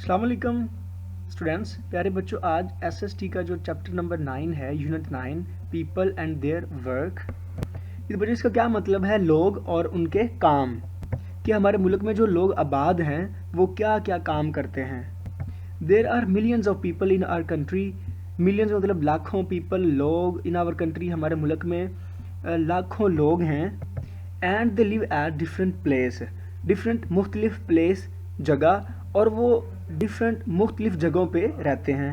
अस्सलाम वालेकुम स्टूडेंट्स, प्यारे बच्चों। आज एसएसटी का जो चैप्टर नंबर 9 है, unit 9, people and their work. इस बच्चों इसका क्या मतलब है, लोग और उनके काम। कि हमारे मुल्क में जो लोग आबाद हैं वो क्या क्या काम करते हैं। There are millions of people in our country. Millions मतलब लाखों पीपल, लोग इन आवर कंट्री, हमारे मुल्क में लाखों लोग हैं। And they live at different place, different मुख्तलिफ प्लेस जगह, और वो डिफरेंट मुख्तलिफ जगहों पे रहते हैं।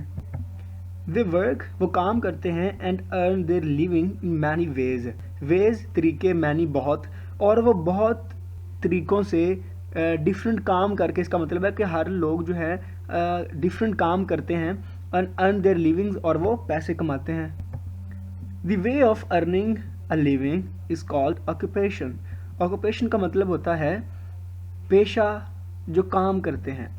दे वर्क वो काम करते हैं, and earn their living in many ways. Ways तरीके, मैनी बहुत, और वो बहुत तरीक़ों से डिफरेंट काम करके, इसका मतलब है कि हर लोग जो है डिफरेंट काम करते हैं, अर्न देयर लिविंग्स, और वो पैसे कमाते हैं। The way of earning a living is called occupation. Occupation का मतलब होता है पेशा, जो काम करते हैं।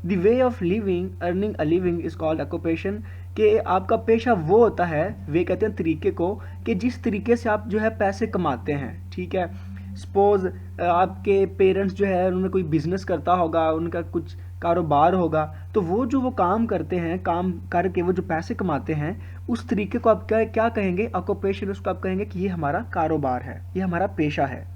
The way of living earning a living is called occupation. कि आपका पेशा वो होता है, वे कहते हैं तरीके को, कि जिस तरीके से आप जो है पैसे कमाते हैं। ठीक है, सपोज आपके पेरेंट्स जो है उन्होंने कोई बिजनेस करता होगा, उनका कुछ कारोबार होगा, तो वो जो वो काम करते हैं, काम करके वो जो पैसे कमाते हैं, उस तरीके को आप क्या कहेंगे, ऑक्यूपेशन। उसको आप कहेंगे कि ये हमारा कारोबार है, ये हमारा पेशा है।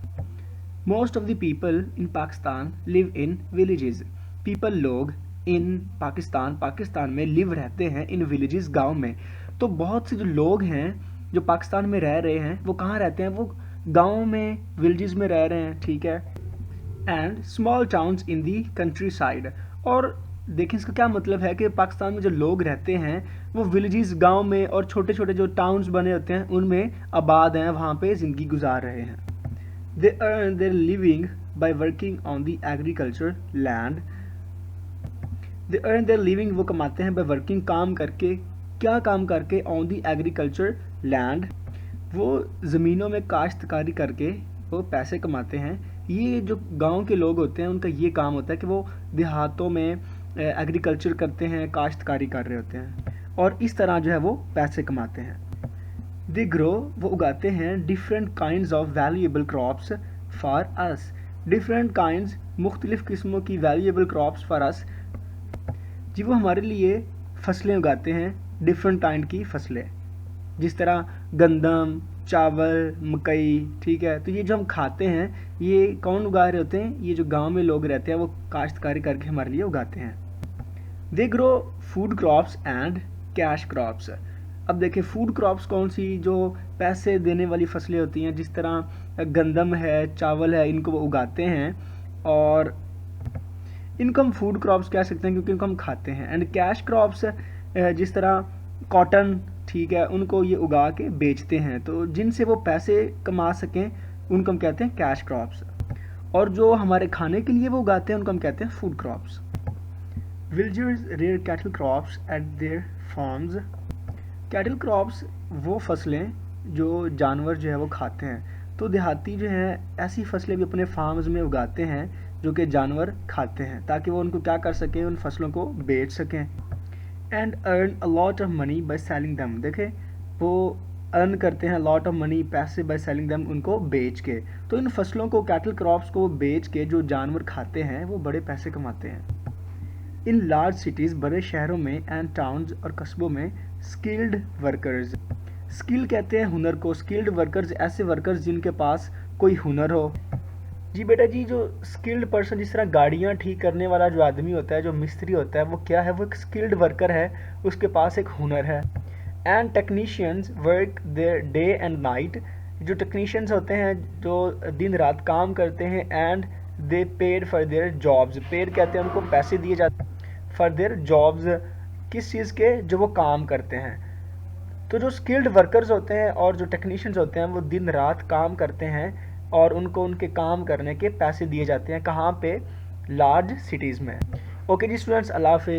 Most of the people in Pakistan live in villages. People लोग इन पाकिस्तान में लिव रहते हैं इन विलेजेस, गांव में। तो बहुत से जो लोग हैं जो पाकिस्तान में रह रहे हैं, वो कहाँ रहते हैं, वो गाँव में, विलेजेस में रह रहे हैं। ठीक है, and small towns in the country side. और देखिए इसका क्या मतलब है कि पाकिस्तान में जो लोग रहते हैं वो विलेजेस, गांव में, और छोटे छोटे जो टाउन्स बने होते हैं उनमें आबाद हैं, वहाँ पे ज़िंदगी गुजार रहे हैं। They earn their living by working on the agriculture land. They earn their living वो कमाते हैं by working, काम करके। क्या काम करके? on the agriculture land, वो ज़मीनों में काश्तकारी करके वो पैसे कमाते हैं। ये जो गांव के लोग होते हैं उनका ये काम होता है कि वो देहातों में एग्रीकल्चर करते हैं, काश्तकारी कर रहे होते हैं, और इस तरह जो है वो पैसे कमाते हैं। दे ग्रो वो उगाते हैं different kinds of valuable crops for us. Different kinds मुख्तलिफ किस्मों की वैल्यूएबल क्रॉप्स फॉर अस, जी वो हमारे लिए फसलें उगाते हैं, डिफरेंट काइंड की फसलें, जिस तरह गंदम, चावल, मकई। ठीक है, तो ये जो हम खाते हैं ये कौन उगा रहे होते हैं, ये जो गांव में लोग रहते हैं वो काश्तकारी करके हमारे लिए उगाते हैं। They grow food crops and cash crops. अब देखिए फूड क्रॉप्स कौन सी, जो पैसे देने वाली फसलें होती हैं, जिस तरह गंदम है, चावल है, इनको वो उगाते हैं, और इनको हम फूड क्रॉप्स कह सकते हैं क्योंकि इनको हम खाते हैं। एंड कैश क्रॉप्स जिस तरह कॉटन, ठीक है, उनको ये उगा के बेचते हैं, तो जिनसे वो पैसे कमा सकें उनको हम कहते हैं कैश क्रॉप्स। और जो हमारे खाने के लिए वो उगाते हैं उनको हम कहते हैं food crops. Villagers rear cattle crops at their farms. Cattle crops वो फसलें जो जानवर जो है वो खाते हैं, तो देहाती जो है ऐसी फसलें भी अपने फार्म्स में उगाते हैं जो कि जानवर खाते हैं, ताकि वो उनको क्या कर सकें, उन फसलों को बेच सकें। And earn a lot of money by selling them. देखें वो अर्न करते हैं लॉट ऑफ मनी, पैसे, बाय सेलिंग दैम, उनको बेच के। तो इन फसलों को, कैटल क्रॉप्स को बेच के जो जानवर खाते हैं वो बड़े पैसे कमाते हैं। इन लार्ज सिटीज़, बड़े शहरों में, एंड टाउन्स और कस्बों में, स्किल्ड वर्कर्स। स्किल कहते हैं हुनर को, स्किल्ड वर्कर्स ऐसे वर्कर्स जिनके पास कोई हुनर हो। जी बेटा जी, जो स्किल्ड पर्सन, जिस तरह गाड़ियाँ ठीक करने वाला जो आदमी होता है, जो मिस्त्री होता है, वो क्या है, वो एक स्किल्ड वर्कर है, उसके पास एक हुनर है। And technicians work their day and night. जो टेक्नीशियंस होते हैं जो दिन रात काम करते हैं। And they paid for their jobs. Paid कहते हैं उनको पैसे दिए जाते हैं फॉर देयर जॉब्स, किस चीज़ के, जो वो काम करते हैं। तो जो स्किल्ड वर्कर्स होते हैं और जो टेक्नीशियंस होते हैं वो दिन रात काम करते हैं, और उनको उनके काम करने के पैसे दिए जाते हैं। कहाँ पे? लार्ज सिटीज़ में। ओके जी स्टूडेंट्स, अल्लाह हाफिज़।